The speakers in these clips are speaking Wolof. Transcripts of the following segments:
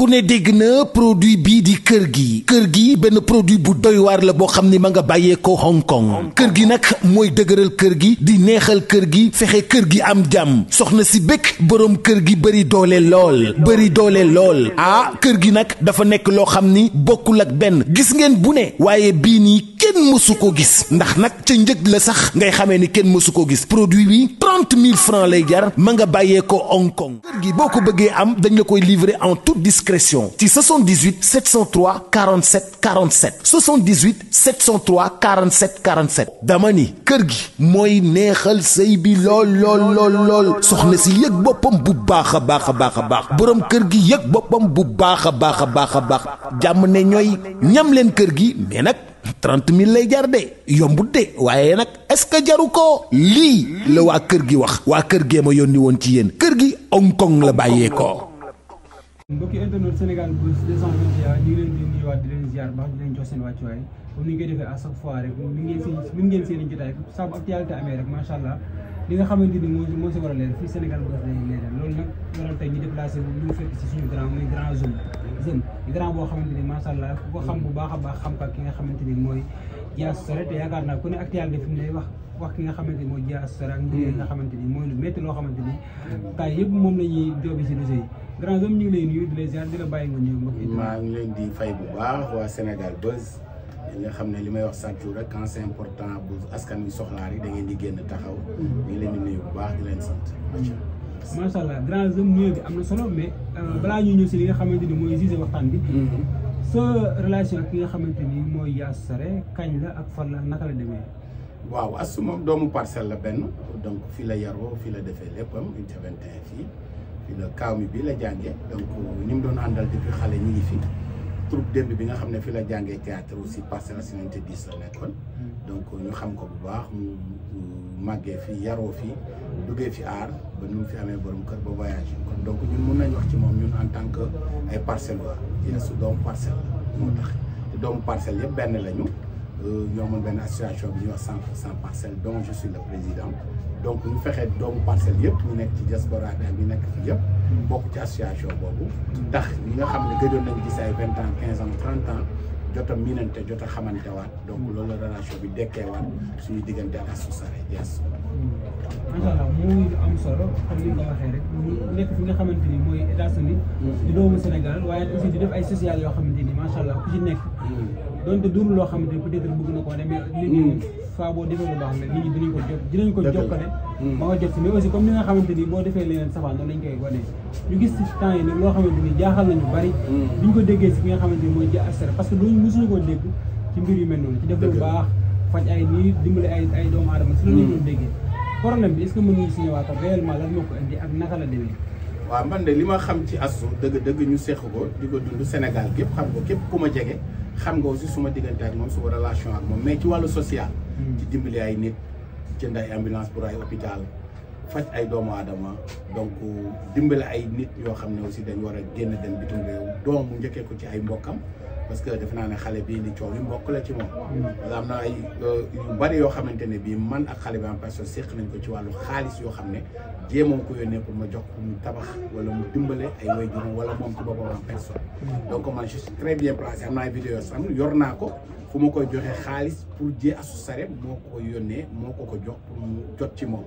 ku ne dégg na produit bii di kër gi benn produit bu doy waar la boo xam ni ma nga bàyyee ko Hong Kong kër gi nag mooy dëgëral kër gi di neexal kër gi fexe kër gi am jàmm soxna si bëgg boroom kër gi bëri doole lool ah kër gi nag dafa nekk loo xam ni bokkul ak benn gis ngeen bu ne waaye bii nii kenn mësu ko gis ndax nag ca njëg la sax ngay xamee ni kenn mësu ko gis produit bi 30 000 francs lay jar ma nga bàyyee ko Hong Kong kër gi boo ko bëggee am dañ la koy livrer en toute discrétion ci 78 703 47 47 78 703 47 47 dama ni kër gi mooy neexal sëy bi lool soxna si yëg boppam bu baax a baax boroom kër gi yëg boppam bu baax a baax jàmm ne ñooy ñam leen kër gi mais nag 30 000 lay jar de yombut de waaye nag est-ce que jaru ko lii la waa kër gi wax waa kër gee ma yónni woon ci yéen kër gi Hong Kong la bàyyee ko. mbokki internet Sénégal Buzz 221 ñu ngi leen di nuyuwaat di leen ziar baax di leen jox seen wàccuwaay comme ni ñu koy defee à chaque fois rek mi ngeen seen i jotaay saa bu actualité amee rek macha allah li nga xamante ni moo si war a leer fii Sénégal Buzz lay leeral loolu nag waral tey ñu déplacé wu ñu fekk si suñu grand muy grand jeune grand boo xamante ni macha allah ku ko xam bu baax a baax xam ka ki nga xamante ni mooy Dia Astou Saré te yaakaar naa ku ne actualité fi mu ne wax ki nga xamante ni mooy Dia Astou Saré ak ñi nga xamante ni mooy lu métti loo xamante ni kaay yëpp moom la ñuy joobi si dossier yi grand jeune ñu ngi lay nuyu di la ziar di la bàyyi nga ñëw mbokk yi. maa ngi leen di fay bu baax waa Sénégal Buzz nga xam ne li may wax chaque jour rek quand c'est important bu askan wi soxlaa rek da ngeen di génn taxaw. ñu ngi leen di nuyu bu baax di leen sant. macha allah grand jeune nuyoo bi am na solo mais balaa ñuy ñëw si li nga xamante ni mooy gisee waxtaan bi. sa relation ak ki nga xamante ni mooy Dia Astou Saré kañ la ak fan la naka la demee. waaw Astou moom doomu Parcelles la benn donc fii la yaroo fii la defee léppam unité 21 fii la kaaw mi bii la jàngee donc ñi mu doon àndal depuis xale ñi ngi fi. troupe démb bi nga xam ne fi la jàngee théâtre aussi Parcelles Assainies unité 10 la nekkoon donc ñu xam ko bu baax mu màggee fi yaroo fi duggee fi aar ba nu mu fi amee borom kër ba voyagé kon donc ñun mun nañ wax ci moom ñun en tant que ay Parcellois su doomu Parcelles la moo tax te doomu Parcelles yëpp benn lañu ñoo mën benn association bi ñuy wax 100% Parcelles dont je suis le président donc ñu fexee doomu Parcelles yëpp ñu nekk ci diaspora bi ak ñu nekk fi yëpp bokk ci association boobu tax ñi nga xam ne gëjoon nañ gis ay 20 ans 15 ans 30 ans jot a miinante jot a xamante waat donc loolu la relation bi dekkee waat suñu diggante ak Astou Saré Dias. macha allah muy am solo comme ni nga ko waxee rek mu nekk fi nga xamante ni mooy États-Unis di doomu Sénégal waaye aussi di def ay social yoo xamante ni macha allah ku ci nekk. donte duru loo xamante ni peut-être bëgg na koo demee nit ñi faa boo defee lu baax la nit ñi dinañ ko jokkale ba nga jot si mais aussi comme ni nga xamante ni boo defee leneen safaan noonu lañ koy wane ñu gis ci temps yi nag loo xamante ni jaaxal nañu bari biñ ko déggee si ki nga xamante ni mooy Dia Astou Saré parce que loolu mosuñu koo dégg ci mbir yu mel noonu ci def lu baax faj ay nii dimbali ay doomu aadama si loolu lañ doon déggee problème bi est-ce que mën nga si ñëwaatal réellement lan moo ko indi ak naka la demee. waaw man de li ma xam ci Astou dëgg ñu seq ko di ko dund Sénégal gépp xam ko képp ku ma jege xam nga aussi suma diggante ak moom suma relation ak moom mais ci wàllu social. ci dimbali ay nit jënd ay ambulance pour ay hôpital faj ay doomu aadama donc dimbali ay nit yoo xam ne aussi dañ war a génn dem bitim réew doom mu njëkkee ko ci ay mbokkam parce que defe naa ne xale bii ni coow li mbokk la ci moom. parce que am na ay yu bari yoo xamante ne bii man ak xale bi en personne séq nañ ko ci wàllu xaalis yoo xam ne jéemoon ko yónnee pour ma jox ko mu tabax wala mu dimbale ay waajuram wala moom ci boppam en personne. donc man je suis très bien placé am na ay vidéo sax yor naa ko fu ma koy joxe xaalis pour Dia Astou Saré moo ko yónnee moo ko jox pour mu jot ci moom.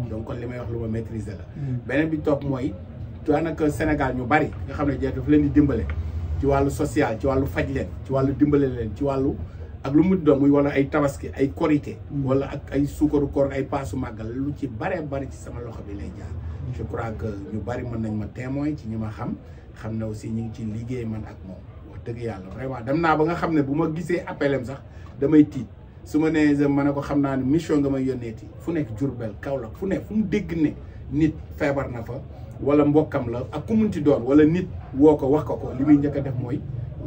donc kon li may wax lu ma maîtriser la. beneen bi topp mooy daanaka Sénégal ñu bari nga xam ne daf leen di dimbale. ci wàllu social ci wàllu faj leen ci wàllu dimbale leen ci wàllu ak lu mu doon muy wala ay tabaski ay korité wala ak ay suukaru koor ay paasu màggal lu ci bari ci sama loxo bi lay jaar. je crois que ñu bari mën nañ ma témoin ci ñi ma xam ne aussi ñu ngi ci liggéey man ak moom wax dëgg yàlla vraiment dem naa ba nga xam ne bu ma gisee appelem sax damay tiit su ma nee ma ne ko xam naa ne mission nga may yónneeti fu nekk Diourbel Kaolack fu nekk fu mu dégg ne nit feebar na fa wala mbokkam la ak ku munti doon wala nit woo ko wax ko li muy njëkk a def mooy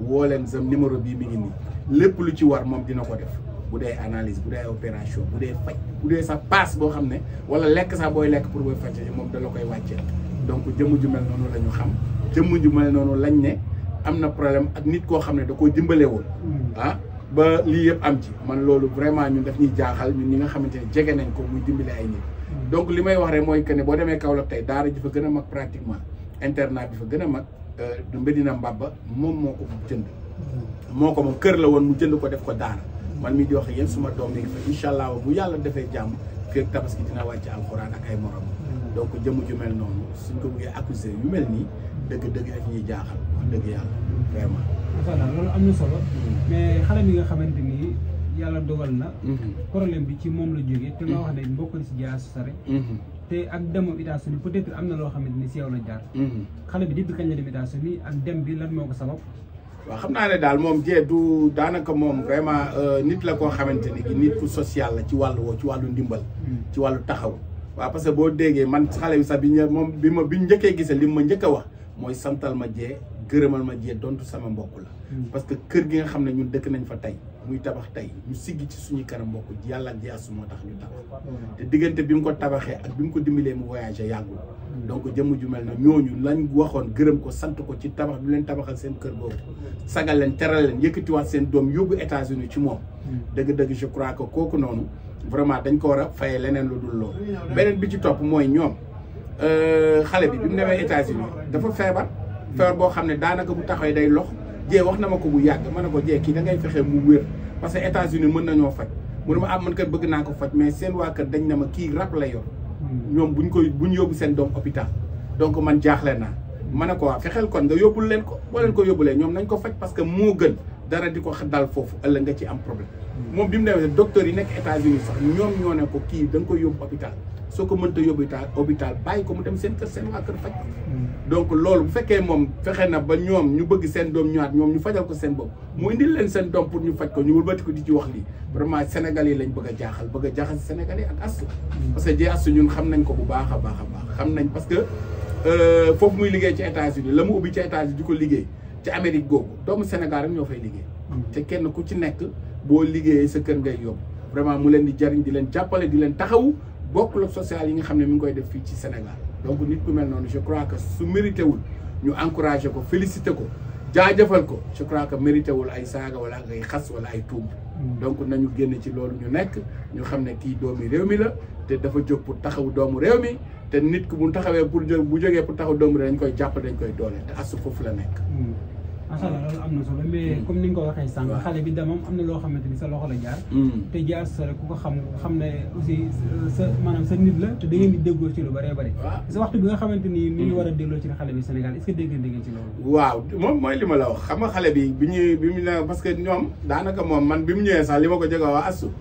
woo leen sam numéro bii mi ngi nii lépp lu ci war moom dina ko def bu dee analyse bu dee opération bu dee faj bu dee sax passe boo xam ne wala lekk sax booy lekk pour booy faj moom da la koy wàccee donc jëmm ju mel noonu la ñu xam jëmm ju mel noonu lañ ne am na problème ak nit koo xam ne da koo dimbale woon ba lii yëpp am ci man loolu vraiment ñun daf ñuy jaaxal ñun ñi nga xamante ne jege nañ ko muy dimbale ay nit donc li may wax rek mooy que ne boo demee Kaolack tey daara ji fa gën a mag pratiquement internat bi fa gën a mag du Medina Mbaba moom moo ko jënd moo ko moom kër la woon mu jënd ko def ko daara man mii di wax yéen suma doom mi ngi fa incha allah bu yàlla defee jàmm fii ak tabaski dina wàcc alxuraan ak ay morom donc jëmm ju mel noonu suñ ko bëggee accuser yu mel nii dëgg-dëgg daf ñuy jaaxal wax dëgg yàlla vraiment. macha allah loolu am na solo mais xale bi nga xamante ni yàlla dogal na problème bi ci moom la jógee te nga wax ne mbokk na si Dia Sare te ak demam États-Unis peut-être am na loo xamante ni si yow la jaar xale bi depuis kañ la dem États-Unis ak dem bi lan moo ko sabab waaw xam naa ne daal moom Dieng du daanaka moom vraiment nit la koo xamante ni nit ku social la ci wàllu ndimbal ci wàllu taxaw waaw parce que boo déggee man xale bi sax bi ñu njëkkee gisee li ma njëkk a wax mooy santal ma Dieng gërëmal ma Dieng dontu sama mbokk la parce que kër gi nga xam ne ñun dëkk nañ fa tey muy tabax tey ñu siggi ci suñu kanam mbokk yàlla ak Dia moo tax ñu tabax te diggante bi mu ko tabaxee ak bi mu ko dimbalee mu voyagé yàggul donc jëmm ju mel na ñooñu lañ waxoon gërëm ko sant ko ci tabax bi leen tabaxal seen kër boobu sagal leen teral leen yëkkatiwaat seen doom yóbbu États-Unis ci moom dëgg-dëgg je crois que kooku noonu vraiment dañ ko war a fayee leneen lu dul loolu beneen bi ci topp mooy ñoom xale bi mu demee États-Unis dafa feebar boo xam ne daanaka bu taxawee day lox Dieng wax na ma ko bu yàgg ma ne ko Dieng kii da ngay fexe mu wér parce que États-Unis mën nañoo faj mu ne ma man kat bëgg naa ko faj mais seen waa kër dañ ne ma kii rab la yor ñoom buñ yóbbu seen doom hôpital donc man jaaxle naa ma ne ko waa fexeel kon nga yóbbul leen ko boo leen ko yóbbulee ñoom nañ ko faj parce que moo gën dara di ko dal foofu ëllëg nga ci am problème moom bi mu demee docteur yi nekk États-Unis sax ñoom ñoo ne ko kii da nga koy yóbbu hôpital soo ko mënta yóbbu hôpital bàyyi ko mu dem seen kër seen waa kër faj ko donc loolu bu fekkee moom fexe na ba ñoom ñu bëgg seen doom ñëwaat ñoom ñu fajal ko seen bopp mu indil leen seen doom pour ñu faj ko ñu wëlbati ko di ci wax lii vraiment Sénégalais yi lañ bëgg a jaaxal Sénégalais ak Astou parce que Dia Astou ñun xam nañ ko bu baax a baax xam nañ parce que foofu muy liggéey ci États-Unis la mu ubbi ci États-Unis di ko liggéey ci Amérique googu doomu Sénégal rek ñoo fay liggéey te kenn ku ci nekk boo liggéeyee sa kër ngay yóbbu vraiment mu leen di jariñ di leen jàppale di leen taxawu bokkul ak social yi nga xam ne mi ngi koy def fii ci Sénégal donc nit ku mel noonu je crois que su mérité wul ñu encouragé ko félicité ko jaajëfal ko je crois que mérité wul ay saaga wala ay xas wala ay tuub donc nañu génn ci loolu ñu nekk ñu xam ne kii doomi réew mi la te dafa jóg pour taxawu doomu réew mi te nit ku bu taxawee bu jógee pour taxawu doomu réew dañ koy jàpp dañ koy doole te Astou foofu la nekk macha allah loolu am na solo mais comme ni nga ko waxee sànq xale bi damam am na loo xamante ni sa loxo la jaar te Dia Sare ku ko xam ne aussi maanaam sa nit la te da ngeen di déggoo ci lu bëree bëri sa waxtu bi nga xamante ni ni ñu war a dégloo ci xale bi Sénégal est-ce que dégg ngeen ci loolu waaw moom mooy li ma la wax xam nga xale bi bi mu ne parce que ñoom daanaka moom man bi mu ñëwee sax li ma ko jege waa Astou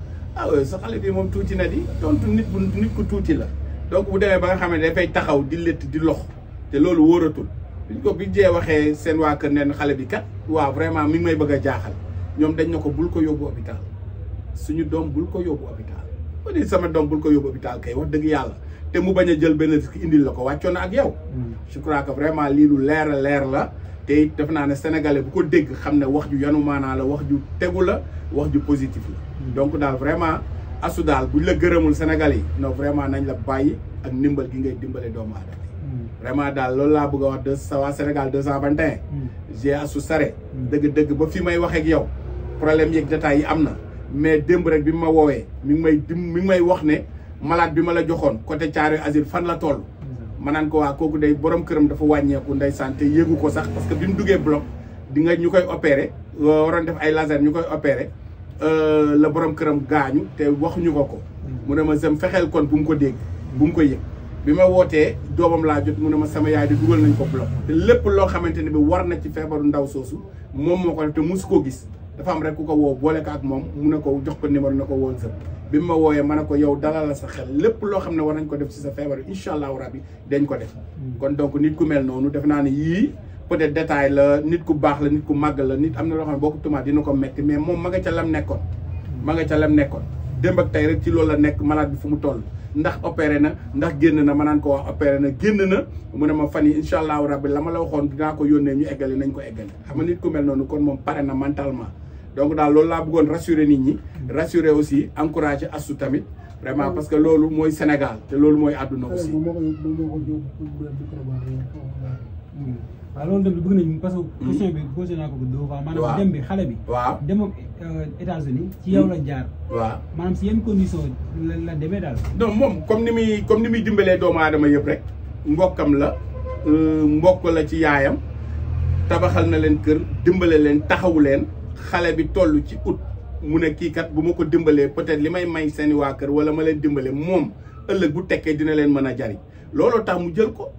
sa xale bi moom tuuti na di tontu nit ku tuuti la donc bu demee ba nga xam ne dafay taxaw di létt di lox te loolu wóoratul biñ ko bi Dieng waxee seen waa kër neen xale bi kat waaw vraiment mi ngi may bëgg a jaaxal ñoom dañ na ko bul ko yóbbu hôpital suñu doom bul ko yóbbu hôpital ba di sama doom bul ko yóbbu hôpital kay wax dëgg yàlla te mu bañ a jël benn risque indil la ko wàccoon na ak yow je crois que vraiment lii lu leer la te it def naa ne sénégalais bu ko dégg xam ne wax ju yanu maanaa la wax ju tegu la wax ju positif la donc daal vraiment Astou daal buñ la gërëmul sénégalais yi non vraiment nañ la bàyyi ak ndimbal gi ngay dimbale doomu aadama vraiment daal loolu laa bëgg a wax sa waa Sénégal 221 Dia Sare dëgg-dëgg ba fi may wax ak yow problème yeeg détails yi am na mais démb rek bi ma woowee mi ngi may wax ne malade bi ma la joxoon côté Thiaroye Azur fan la toll ma naan ko waa kooku day borom këram dafa wàññeeku ndeysaan te yéegu ko sax parce que bi mu duggee bloc di nga ñu koy opéré waroon def ay laser ñu koy opéré la borom këram gaañu te waxuñu ko mu ne ma sem fexeel kon bu mu ko dégg bu mu ko yëg bi ma wootee doomam laa jot mu ne ma sama yaay di dugal nañ ko bloc te lépp loo xamante ne bi war na ci feebaru ndaw soosu moom moo ko def te musu koo gis dafa am rek ku ko woo boole ko ak moom mu ne ko jox ko numéro na ko woon sëb bi ma wooyee ma ne ko yow dalal la sa xel lépp loo xam ne war nañ ko def ci sa feebar incha allahu rabbi dañ ko def kon donc nit ku mel noonu def naa ne yii peut-être détail la nit ku baax la nit ku màgg la nit am na loo xam ne boo ko tumaat dina ko metti mais moom ma nga ca lam nekkoon démb ak tey rek ci loolu la nekk malade bi fu mu toll ndax opéré na ndax génn na ma naan ko wax opéré na génn na mu ne ma fan yi incha allahu rabbi la ma la waxoon dinaa ko yónnee ñu eggali nañ ko eggali xam nga nit ku mel noonu kon moom pare na mentalement donc daal loolu laa bëggoon rassurer nit ñi rassurer aussi encourager Astou tamit vraiment parce que loolu mooy Sénégal te loolu mooy àdduna aussi waaw loolu tamit bëgg nañu parce que question bi posé naa ko deux fois maanaam dem bi xale bi waaw dem États-Unis ci yow la jaar waaw maanaam si yenn condition la demee daal non moom comme ni muy dimbalee doomu aadama yëpp rek mbokkam la mbokk la ci yaayam tabaxal na leen kër dimbale leen taxawu leen xale bi toll ci ut mu ne kii kat bu ma ko dimbalee peut-être li may seeni waa kër wala ma leen dimbale moom ëllëg bu tekkee dina leen mën a jariñ looloo tax mu jël ko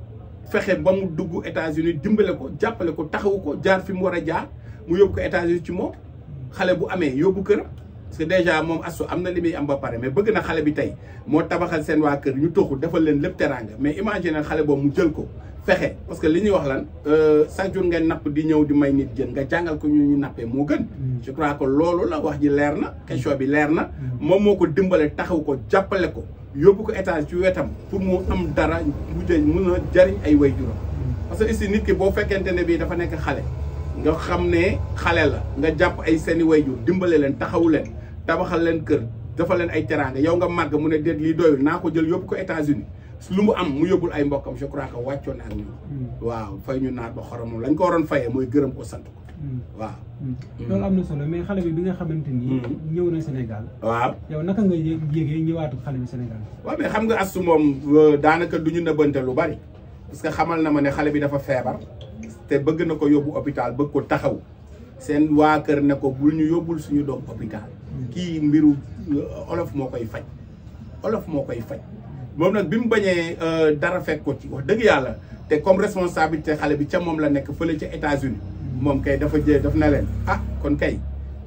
fexe ba mu dugg États-Unis dimbale ko jàppale ko taxawu ko jaar fi mu war a jaar mu yóbbu ko États-Unis ci moom xale bu amee yóbbu këram parce que déjà moom Astou am na li muy am ba pare mais bëgg na xale bi tey moo tabaxal seen waa kër ñu toxu defal leen lépp teraanga mais imagine xale boobu mu jël ko fexe parce que li ñuy wax lan chaque jour ngeen napp di ñëw di may nit jën nga jàngal ko ñu nappee moo gën je crois que loolu la wax ji leer na question bi leer na moom moo ko dimbale taxaw ko jàppale ko yóbbu ko état ci wetam pour mu am dara mun a jariñ ay waajuram parce que ici nit ki boo fekkente ne bii dafa nekk xale nga xam ne xale la nga jàpp ay seeni waajur dimbale leen taxawu leen tabaxal leen kër dafa leen ay teraanga yow nga màgg mu ne déet lii doyul naa ko jël yóbbu ko États-Unis lu mu am mu yóbbul ay mbokkam je crois que wàccoon na ak ñoom waaw fay ñu naat ba xoromam lañ ko waroon fayee mooy gërëm ko sant ko waaw loolu am na solo mais xale bi nga xamante ni ñëw na Sénégal waaw yow naka nga yégee ñëwaatu xale bi Sénégal waaw mais xam nga Astou moom daanaka du ñu nëbbante lu bari parce que xamal na ma ne xale bi dafa feebar te bëgg na ko yóbbu hôpital bëgg ko taxaw seen waa kër ne ko bul ñu yóbbul suñu doom hôpital kii mbiru olof moo koy faj olof moo koy faj moom nag bi mu bañee dara fekk ko ci wax dëgg yàlla te comme responsabilité xale bi ca moom la nekk fële ca États-Unis moom kay dafa daf na leen kon kay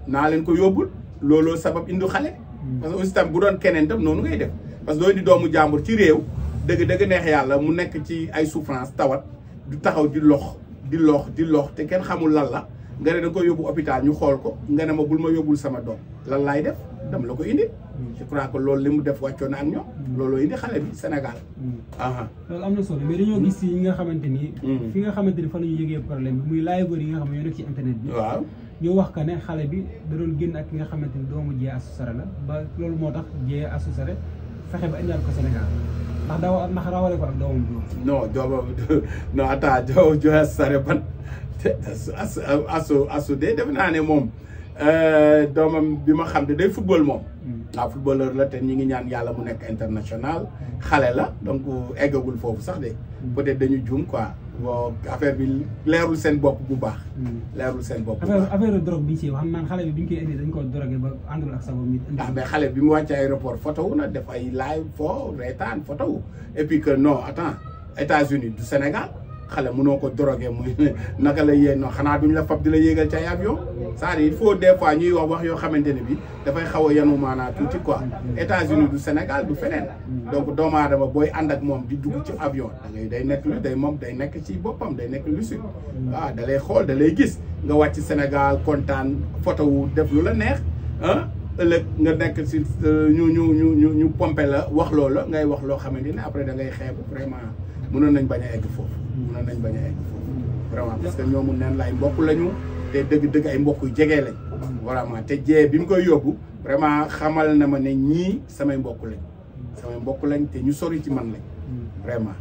naa leen ko yóbbul looloo sabab indi xale parce que aussi tam bu doon keneen tam noonu ngay def parce que doo indi doomu jàmbur ci réew dëgg neex yàlla mu nekk ci ay souffrance tawat du taxaw di lox te kenn xamul lan la nga ne da nga koy yóbbu hôpital ñu xool ko nga ne ma bul ma yóbbul sama doom lan laay def dama la ko indi je crois que loolu li mu def wàccoon na ak ñoom looloo indi xale bi Sénégal loolu am na solo mais dañoo gis yi nga xamante ni fi nga xamante ni fa la ñu yëgee problème bi muy live yi nga xam ne ñoo nekk ci internet bi waaw ñu wax ka ne xale bi da doon génn ak ki nga xamante ni doomu Dieye Astou Saré la ba loolu moo tax Dieye Astou Saré fexe ba indiwaat ko Sénégal ndax rawale ko ak doomam boobu non doomam non attends Dieye Astou Saré ban Astou de def naa ne moom doomam bi ma xam ne day football moom waaw footballeur la te ñi ngi ñaan yàlla mu nekk international xale la donc eggagul foofu sax de peut-être dañu juum quoi bon affaire bi leerul seen bopp bu baax leerul seen bopp bu baax affaire drogue bi ci wax naan xale bi bi ñu koy indi dañ ko drogué ba àndul ak sabab mi mais xale bi mu wàcc aéroport photo wu na def ay live fo reetaan photo wu et puis que non attends États-Unis du Sénégal xale mënoo ko drogué muy naka la yéen non xanaa duñ la fab di la yéegal ci ay avion c'est-à-dire il faut des fois ñuy wax yoo xamante ne bi dafay xaw a yanu maanaa tuuti quoi États-Unis du Sénégal du feneen donc doomu aadama booy ànd ak moom di dugg ci avion da ngay day nekk lu day moom day nekk ci boppam day nekk lucide waaw da lay xool da lay gis nga wàcc Sénégal kontaan photo wu def lu la neex ëllëg nga nekk si ñu pompé la wax loolu la ngay wax loo xamante ne après da ngay xeebu vraiment mënoon nañ bañ a egg foofu mënoon nañ bañ a egg foofu vraiment parce que ñoomu neen la ay mbokk lañu te dëgg ay mbokk yu jege lañ vraiment te Dieye bi mu koy yóbbu vraiment xamal na ma ne ñii samay mbokk lañ te ñu sori ci man lañ vraiment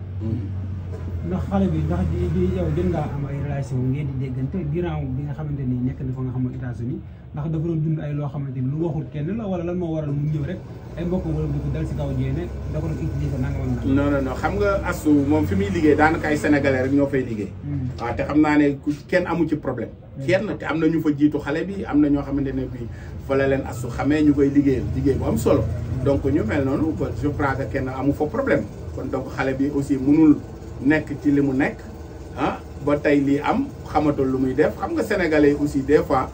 ndax xale bi ndax di yow gën ngaa am ay relation ngeen di déggante ginnaaw bi nga xamante ni nekk na fa nga xam ne États-Unis ndax dafa doon dund ay loo xamante ni lu waxul kenn la wala lan moo waral mu ñëw rek ay mbokk wala du ko dal si kaw Dieye ne da ko doon utiliser nanga non xam nga Astou moom fi muy liggéey daanaka ay sénégalais rek ñoo fay liggéey waaw te xam naa ne kenn amu ci problème kenn te am na ñu fa jiitu xale bi am na ñoo xamante ne bi fa la leen Astou xamee ñu koy liggéeyal liggéey bu am solo donc ñu mel noonu je crois que kenn amu fa problème kon donc xale bi aussi mënul nekk ci li mu nekk ba tey lii am xamatul lu muy def xam nga sénégalais aussi des fois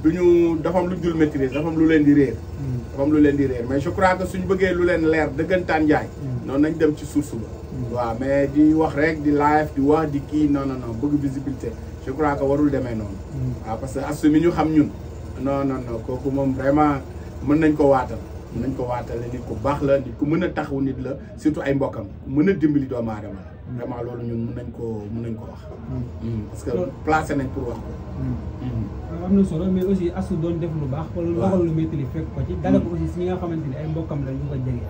duñu dafa am lu dul maîtrise dafa am lu leen di réer mais je crois que suñu bëggee lu leen leer dëggantaan njaay noonu nañ dem ci source ba waaw mais di wax rek di live di wax di kii non bëgg visibilité je crois que warul demee noonu waaw parce que Astou mi ñu xam ñun non kooku moom vraiment mën nañ ko waatal nit ku baax la nit ku mën a taxawu nit la surtout ay mbokkam mën a dimbali doomu aadama la vraiment loolu ñun mën nañ ko wax parce que placé nañ pour wax ko am na solo mais aussi Astou doon def lu baax wala dogal lu métti li fekk ko ci dala ko aussi si ñi nga xamante ni ay mbokkam la ñu ko jege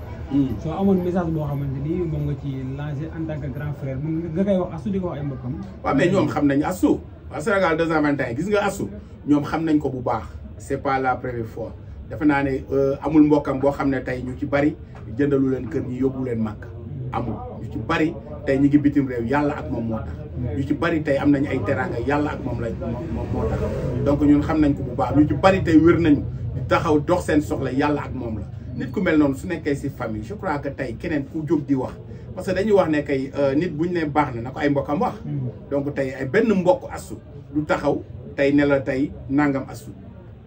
soo amoon message boo xamante ni moom nga ci lancé en tant que grand frère moom nga koy wax Astou di ko wax ay mbokkam waaw mais ñoom xam nañ Astou waa Sénégal 221 gis nga Astou ñoom xam nañ ko bu baax c'est pas la première fois defe naa ne amul mbokkam boo xam ne tey ñu ci bari jëndalu leen kër ñi yóbbu leen màkk amul ñu ci bari tey ñi ngi bitim réew yàlla ak moom moo tax ñu ci bari tey am nañu ay teraanga yàlla ak moom moom moo tax donc ñun xam nañ ko bu baax ñu ci bari tey wér nañu di taxaw dox seen soxla yàlla ak moom la nit ku mel noonu su nekkee si famille je crois que tey keneen ku jóg di wax parce que dañuy wax ne kay nit buñ ne baax na ko ay mbokkam wax donc tey ay benn mbokk Astou du taxaw tey ne la tey nangam Astou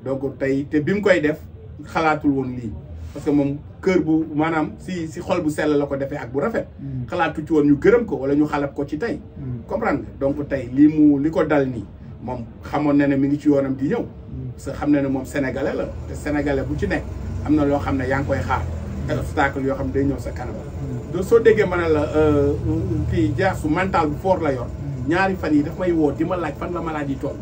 donc tey te bi mu koy def xalaatul woon lii parce que moom kër bu maanaam si xol bu sell la ko defee ak bu rafet xalaatu ci woon ñu gërëm ko wala ñu xalab ko ci tey comprendre nga donc tey li ko dal nii moom xamoon na ne mi ngi ci yoonam di ñëw parce que xam na ne moom sénégalais la te sénégalais bu ci nekk am na loo xam ne yaa ngi koy xaar te obstacle yoo xam ne day ñëw sa kanam donc soo déggee ma ne la kii jaasu mental bu fort la yor ñaari fan yi daf may woo di ma laaj fan la malade yi toll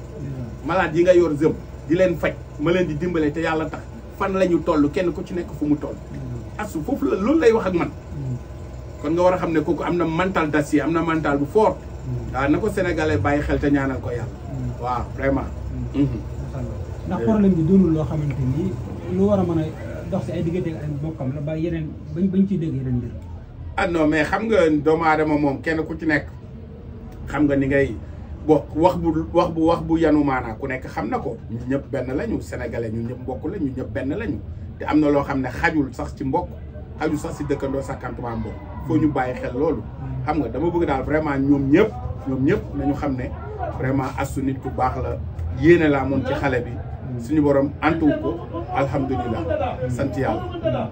malade yi nga yor jëm di leen faj ma leen di dimbale te yàlla tax fan la ñu toll kenn ku ci nekk fu mu toll Astou foofu la loolu lay wax ak man kon nga war a xam ne kooku am na mental d'acier am na mental bu fort waaw na ko sénégalais bàyyi xel te ñaanal ko yàlla waaw vraiment ndax problème bi doonul loo xamante ni lu war a mën a dox si ay diggante ak ay bokkam la ba yeneen bañ ciy dégg yeneen mbir ah non mais xam nga doomu aadama moom kenn ku ci nekk xam nga ni ngay wax bu yanu maanaa ku nekk xam na ko ñu ñëpp benn lañu sénégalais ñu ñëpp mbokk la ñu ñëpp benn lañu te am na loo xam ne xajul sax ci mbokk xajul sax si dëkkandoo sàkkantuma mbokk foo ñu bàyyi xel loolu xam nga dama bëgg daal vraiment ñoom ñëpp nañu xam ne vraiment Astou nit ku baax la yéene laa moom ci xale bi suñu borom antu ko alhamdulilah sant yàlla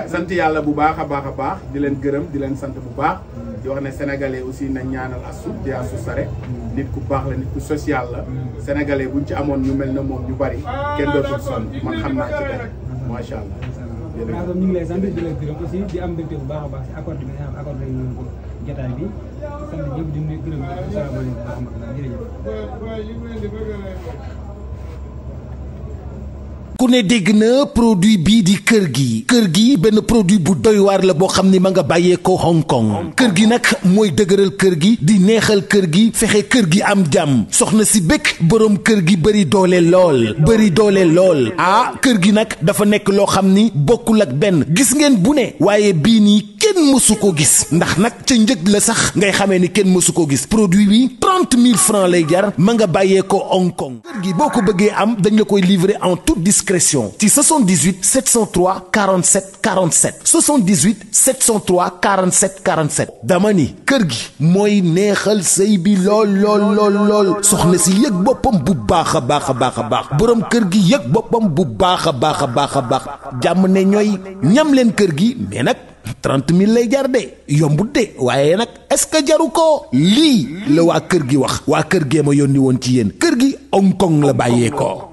sant yàlla bu baax a baax di leen gërëm di leen sant bu baax di wax ne sénégalais aussi nañ ñaanal Astou di Astou Saré nit ku baax la nit ku social la sénégalais buñ ci amoon ñu mel na moom ñu bari kenn dootul sonn man xam naa ci dara macha allah. jërëjëf ñu ngi lay sant di la gërëm aussi di am mbégte bu baax a baax si accordé bi nga xam accordé nañu ko jotaay bi sant ñëpp di nuyu gërëm asalaamaaleykum wa rahmatulah jërëjëf. ku ne dégg na produit bii di kër gi benn produit bu doy waar la boo xam ni ma nga bàyyeekoo Hong Kong kër gi nag mooy dëgëral kër gi di neexal kër gi fexe kër gi am jàmm soxna si bëgg boroom kër gi bëri doole lool ah kër gi nag dafa nekk loo xam ni bokkul ak benn gis ngeen bu ne waaye bii nii kenn mësu ko gis ndax nag ca njëg la sax ngay xamee ni kenn mësu ko gis produit bi 30 000 francs lay jar ma nga bàyyeekoo Hong Kong kër gi boo ko bëggee am dañ la koy livrer en toute discrétion ci 78 703 47 47 78 703 47 47 dama ni kër gi mooy neexal sëy bi lool soxna si yëg boppam bu baax a baax boroom kër gi yëg boppam bu baax a baax jàmm ne ñooy ñam leen kër gi mais nag 30 000 lay jar de yombut de waaye nag est-ce que jaru ko lii la waa kër gi wax waa kër gee ma yónni woon ci yéen kër gi Hong Kong la bàyyeekoo.